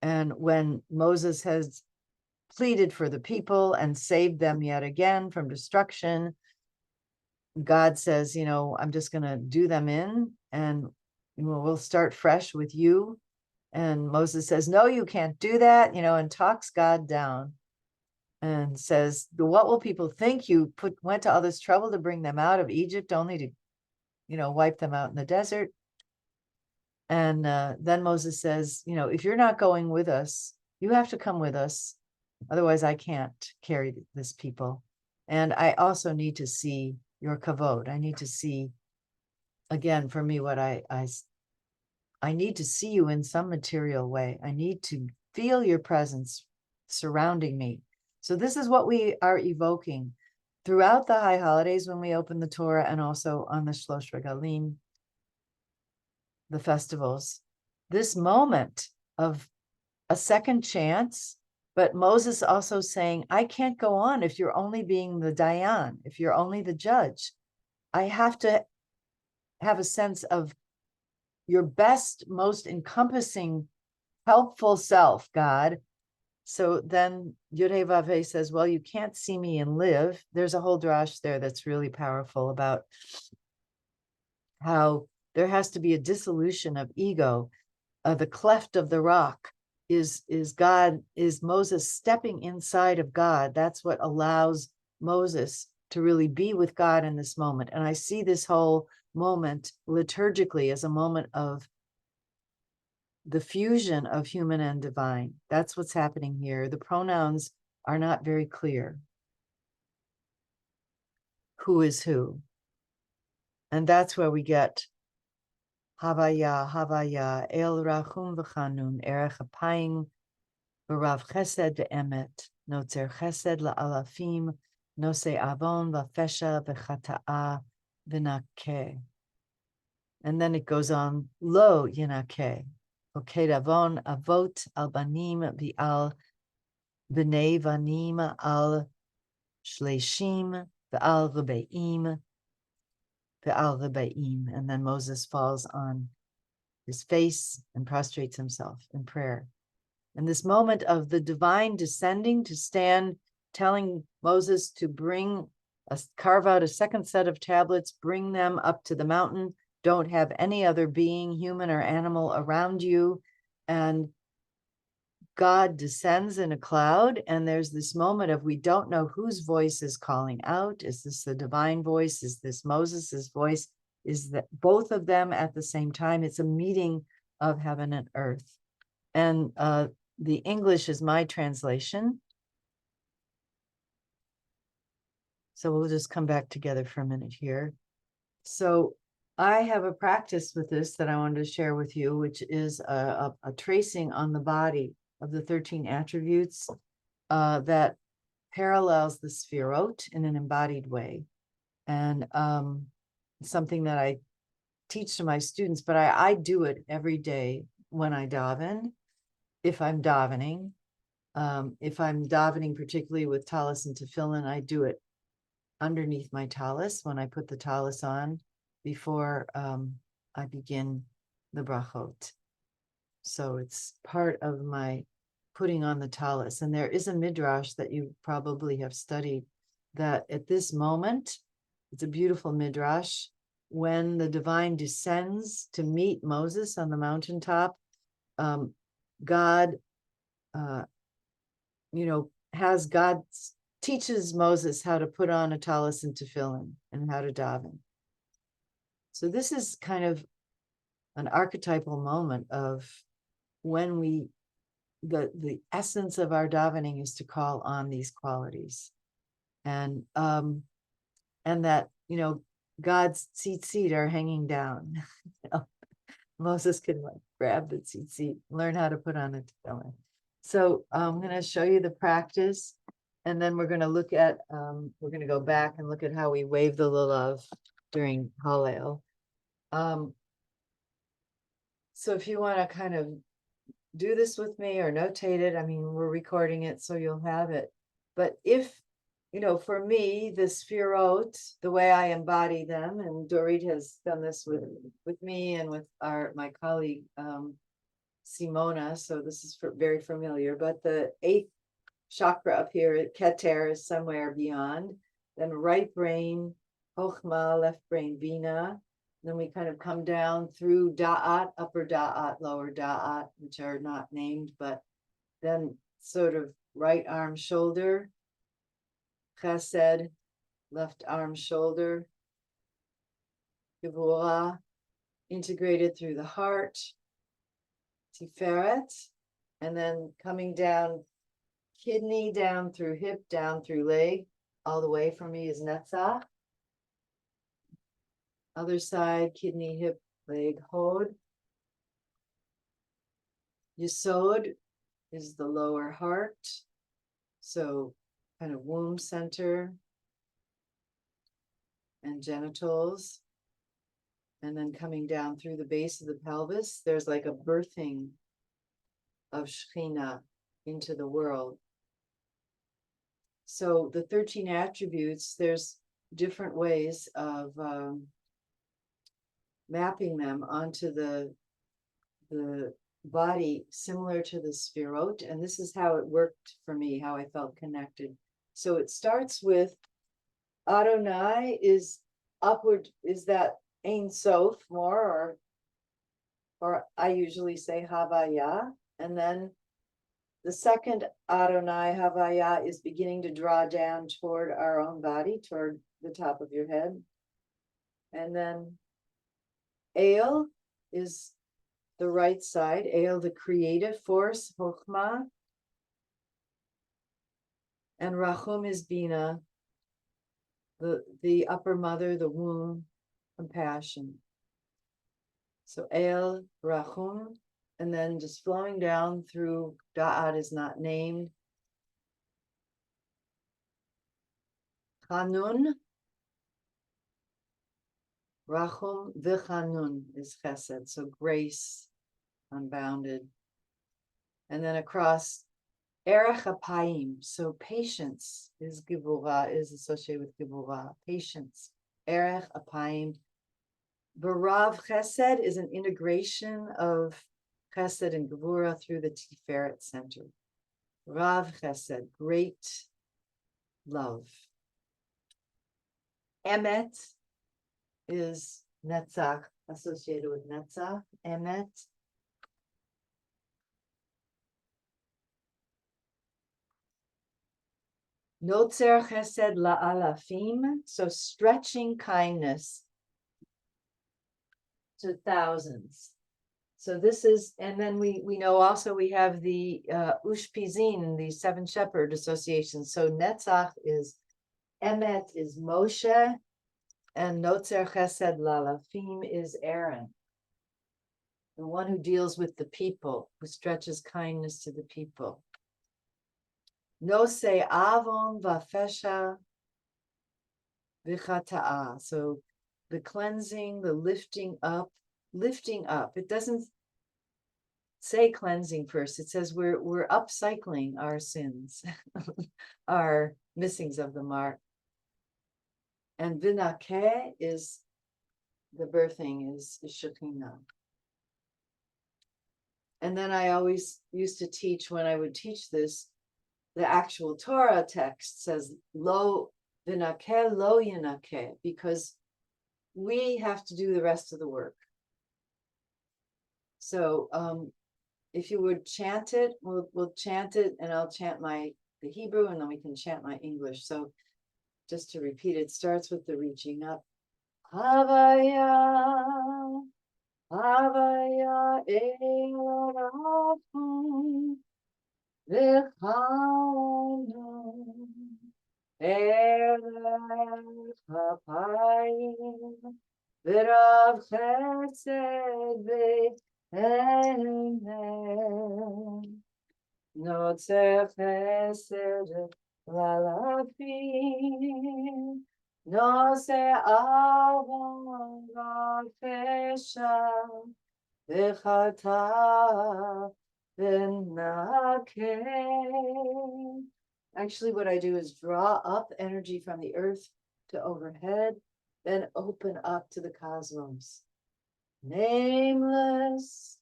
And when Moses has pleaded for the people and saved them yet again from destruction, God says, I'm just going to do them in, and we'll start fresh with you. And Moses says, no, you can't do that, and talks God down and says, what will people think? You went to all this trouble to bring them out of Egypt only to, wipe them out in the desert. And then Moses says, if you're not going with us, you have to come with us. Otherwise, I can't carry this people. And I also need to see your kavod. I need to see, again, for me, what I need to see you in some material way. I need to feel your presence surrounding me. So this is what we are evoking throughout the high holidays when we open the Torah, and also on the Shlosh R'galim, the festivals. This moment of a second chance, but Moses also saying, I can't go on if you're only being the Dayan, if you're only the judge. I have to have a sense of your best, most encompassing, helpful self, God. So then Yud-Heh Vav-Heh says, well, you can't see me and live. There's a whole drash there that's really powerful about how there has to be a dissolution of ego. The cleft of the rock is God, is Moses stepping inside of God. That's what allows Moses to really be with God in this moment. And I see this whole moment liturgically as a moment of the fusion of human and divine. That's what's happening here. The pronouns are not very clear. Who is who? And that's where we get Havaya, Havaya, El Rachum V'Chanun, Erech Apayim, V'Rav Chesed Ve'emet, Notzer Chesed La'alafim, Nose Avon V'Fesha V'Chata'a V'Nakeh. And then it goes on, Lo Yinakeh, Oked Avon Avot Al Banim V'Al B'nei Vanim Al Shleshim Ve'al Rebeim, Ve'al Rebeim. And then Moses falls on his face and prostrates himself in prayer. And this moment of the divine descending to stand, telling Moses to carve out a second set of tablets, bring them up to the mountain, don't have any other being, human or animal, around you. And God descends in a cloud, and there's this moment of we don't know whose voice is calling out. Is this the divine voice? Is this Moses's voice? Is that both of them at the same time? It's a meeting of heaven and earth. And the English is my translation. So we'll just come back together for a minute here. So I have a practice with this that I wanted to share with you, which is a tracing on the body of the 13 attributes that parallels the Sefirot in an embodied way. And something that I teach to my students, but I do it every day when I daven, if I'm davening. If I'm davening, particularly with talis and tefillin, I do it underneath my talis when I put the talis on before I begin the brachot. So it's part of my putting on the talis. And there is a midrash that you probably have studied that at this moment, it's a beautiful midrash, when the divine descends to meet Moses on the mountaintop, God, God teaches Moses how to put on a talis and tefillin and how to daven. So this is kind of an archetypal moment of when the essence of our davening is to call on these qualities, and that God's tzitzit are hanging down. Moses could grab the tzitzit, learn how to put on a tefillin. So I'm going to show you the practice, and then we're going to look at we're going to go back and look at how we wave the lulav during Hallel. So if you want to kind of do this with me or notate it, I mean, we're recording it, so you'll have it. But if, for me, the Sefirot, the way I embody them, and Dorit has done this with me and with my colleague, Simona, so this is very familiar, but the 8th chakra up here at Keter is somewhere beyond. Then right brain, Chochmah, left brain, Bina. Then we kind of come down through Da'at, upper Da'at, lower Da'at, which are not named, but then sort of right arm, shoulder, Chesed, left arm, shoulder, Gevurah, integrated through the heart, Tiferet, and then coming down, kidney down through hip, down through leg, all the way for me is Netzach. Other side, kidney, hip, leg, Hod. Yesod is the lower heart, so kind of womb center and genitals. And then coming down through the base of the pelvis, there's like a birthing of Shekhinah into the world. So the 13 attributes, there's different ways of mapping them onto the body, similar to the Sefirot. And this is how it worked for me, how I felt connected. So it starts with Adonai is upward, is that Ein Sof more, or I usually say Havaya. And then the second Adonai Havaya is beginning to draw down toward our own body, toward the top of your head. And then El is the right side, El, the creative force, Chochmah. And Rachum is Bina, the upper mother, the womb, compassion. So El, Rachum, and then just flowing down through Da'at is not named. Chanun, Rachum, V'chanun is Chesed, so grace, unbounded. And then across Erech apayim. So patience is gevura, is associated with gevura. Patience. Erech apayim. V'rav chesed is an integration of chesed and gevura through the Tiferet center. Rav chesed, great love. Emet is netzach, associated with netzach. Emet. Notzer chesed la'alafim, so stretching kindness to thousands. So this is, and then we know also we have the Ushpizin, the seven shepherd association. So Netzach is, Emet is Moshe, and Notzer chesed la'alafim is Aaron, the one who deals with the people, who stretches kindness to the people. Nose avon vafesha vichata'a. So the cleansing, the lifting up. It doesn't say cleansing first. It says we're upcycling our sins, our missings of the mark. And vinake is the birthing, is Shekinah. And then I always used to teach, when I would teach this, the actual Torah text says lo vinake lo yinake, because we have to do the rest of the work. So if you would chant it, we'll chant it, and I'll chant the Hebrew, and then we can chant my English. So just to repeat, it starts with the reaching up. Havaya, Havaya Elohim, V'chanu, Erech Hapayim, V'rav Chesed V'emet, Notzer Chesed La'alafim, Nose Avon V'fesha V'chata V'nakeh. Actually, what I do is draw up energy from the earth to overhead, then open up to the cosmos. Nameless,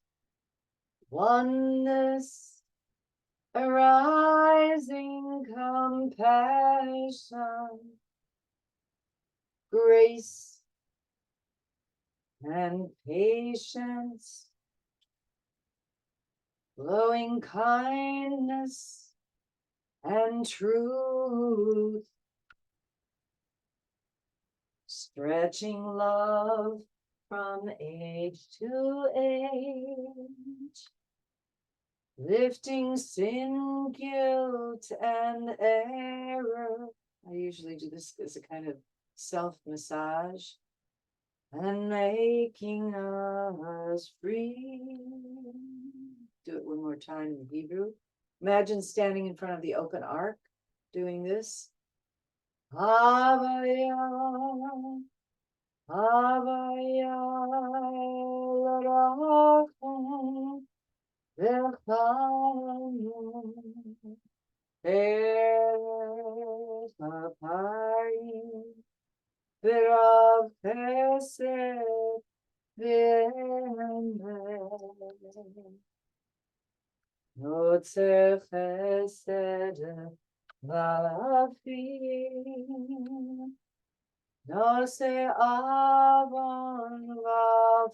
oneness, arising compassion, grace and patience, flowing kindness and truth, stretching love from age to age, lifting sin, guilt, and error. I usually do this as a kind of self-massage, and making us free. Do it one more time in Hebrew. Imagine standing in front of the open ark, doing this. Havaya, Havaya, L'rachim, V'chanu, Erech Hapayim, V'rav Chesed V'emet, Notzer Chesed La'alafim, Nose Avon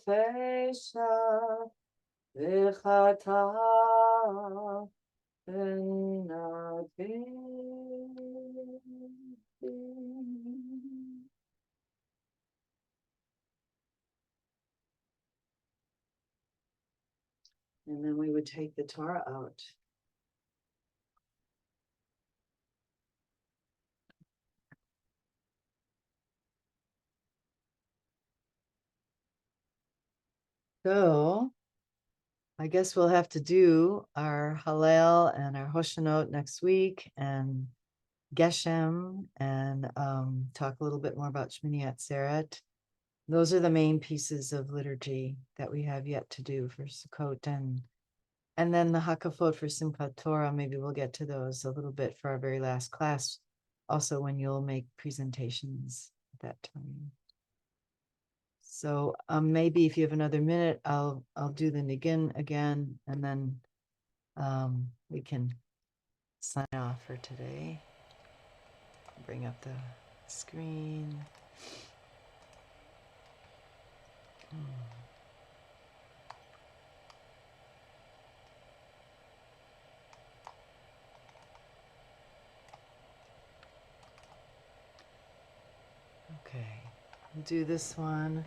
V'fesha V'chata V'nakeh. And then we would take the Torah out. So I guess we'll have to do our Hallel and our Hoshanot next week, and Geshem, and talk a little bit more about Shmini Atzeret. Those are the main pieces of liturgy that we have yet to do for Sukkot And then the Hakafot for Simchat Torah, maybe we'll get to those a little bit for our very last class, also when you'll make presentations at that time. So maybe if you have another minute, I'll do the Nigin again, and then we can sign off for today. Bring up the screen. Okay, we'll do this one,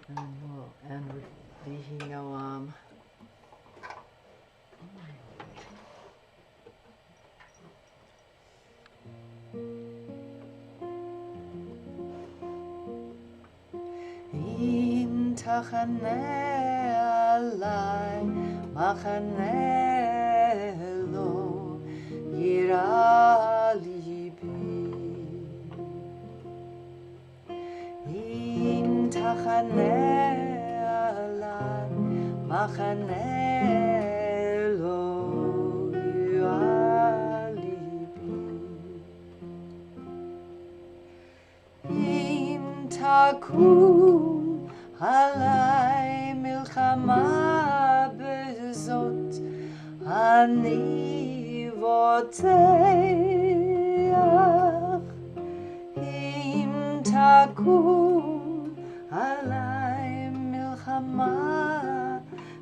and we'll end with Vihi Noam. Im tachane alai machane lo yira libi. Im tachane alai machane lo yira libi. Im takum alai milchama bezot ani voteach. Im takum alai milchama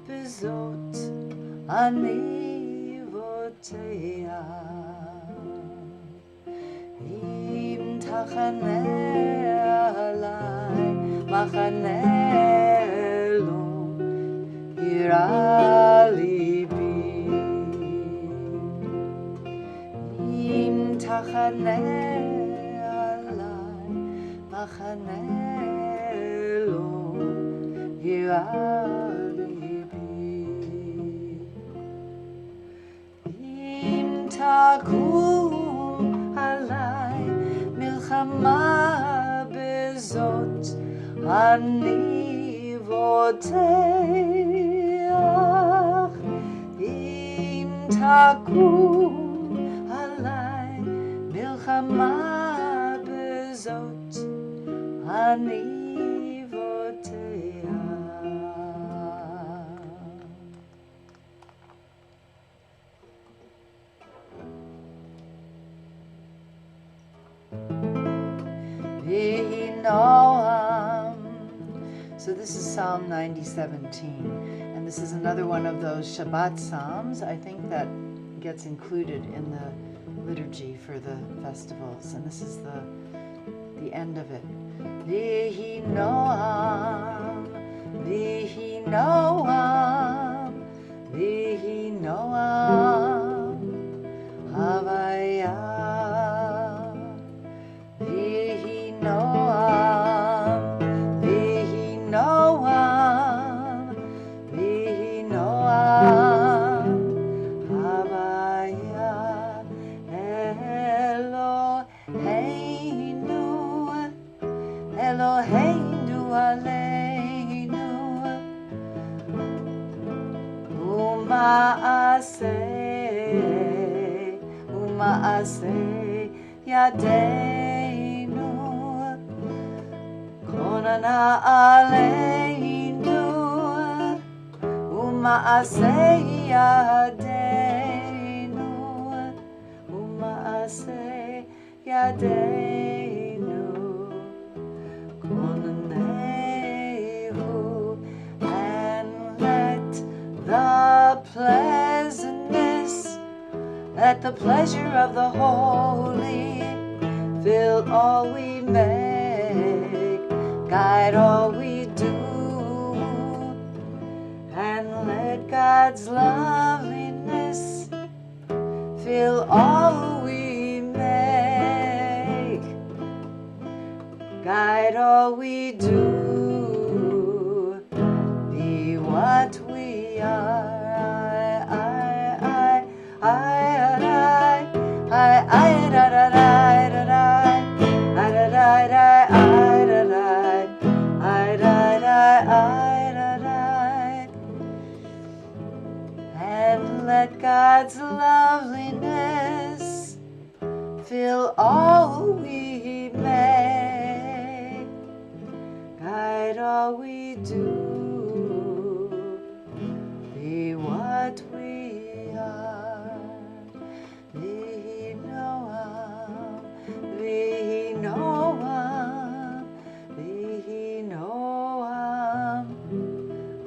bezot ani voteach. Im tachane alai machane lo yira libi. Im tachane alai machane lo yira libi. Im takum alai milchama bezot ani voteach. Im takum alai milchama bezot ani voteach. Noam. So this is Psalm 90:17, and this is another one of those Shabbat Psalms, I think, that gets included in the liturgy for the festivals, and this is the end of it. Vihi Noam, Vihi Noam, Vihi Noam, Havaya. Vihi Noam, Vihi Noam, Vihi Noam, Havaya Eloheinu, Eloheinu Aleinu, Umaaseh Yadeinu, Konana aleinu, umaaseh yadeinu, umaaseh yadeinu, konanehu, and let the pleasure of the holy fill all we make, guide all we do, and let God's loveliness fill all we make, guide all we do, be what we are. God's loveliness fill all we make, guide all we do, be what we are. Vihi Noam, Vihi Noam, Vihi Noam,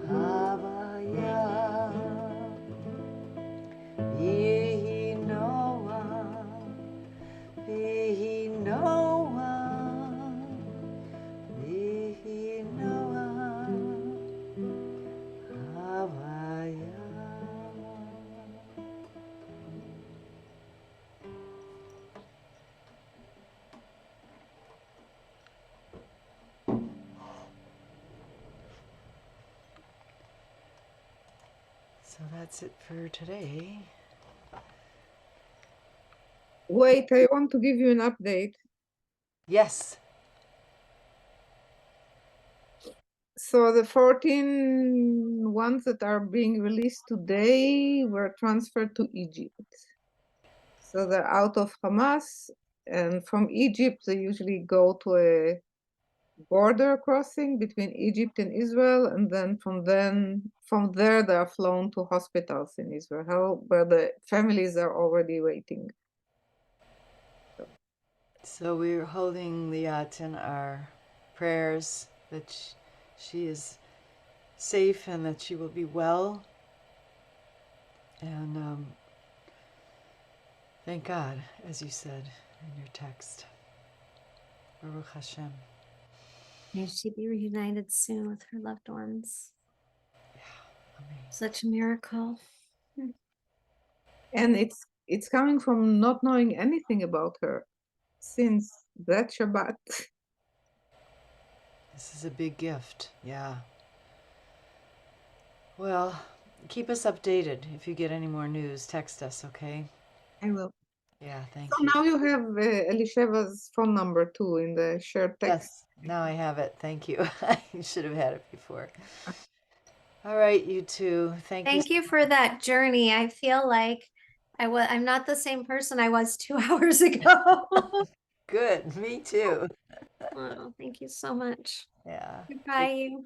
Havaya. Vihi Noam, Vihi Noam, Vihi Noam, Havaya. So that's it for today. Wait, I want to give you an update. Yes. So the 14 ones that are being released today were transferred to Egypt. So they're out of Hamas, and from Egypt they usually go to a border crossing between Egypt and Israel, and then from there they are flown to hospitals in Israel where the families are already waiting. So we're holding Liat in our prayers that she is safe and that she will be well. And thank God, as you said in your text. Baruch Hashem. May she be reunited soon with her loved ones. Amen. Such a miracle. And it's coming from not knowing anything about her since that Shabbat. This is a big gift. Yeah. Well, keep us updated. If you get any more news, text us, okay? I will. Yeah, thank So you. now you have Elisheva's phone number too in the shared text. Yes, now I have it. Thank you. I should have had it before. All right, you two. Thank you for that journey. I feel like I'm not the same person I was 2 hours ago. Good. Me too. Oh, thank you so much. Yeah. Goodbye, you.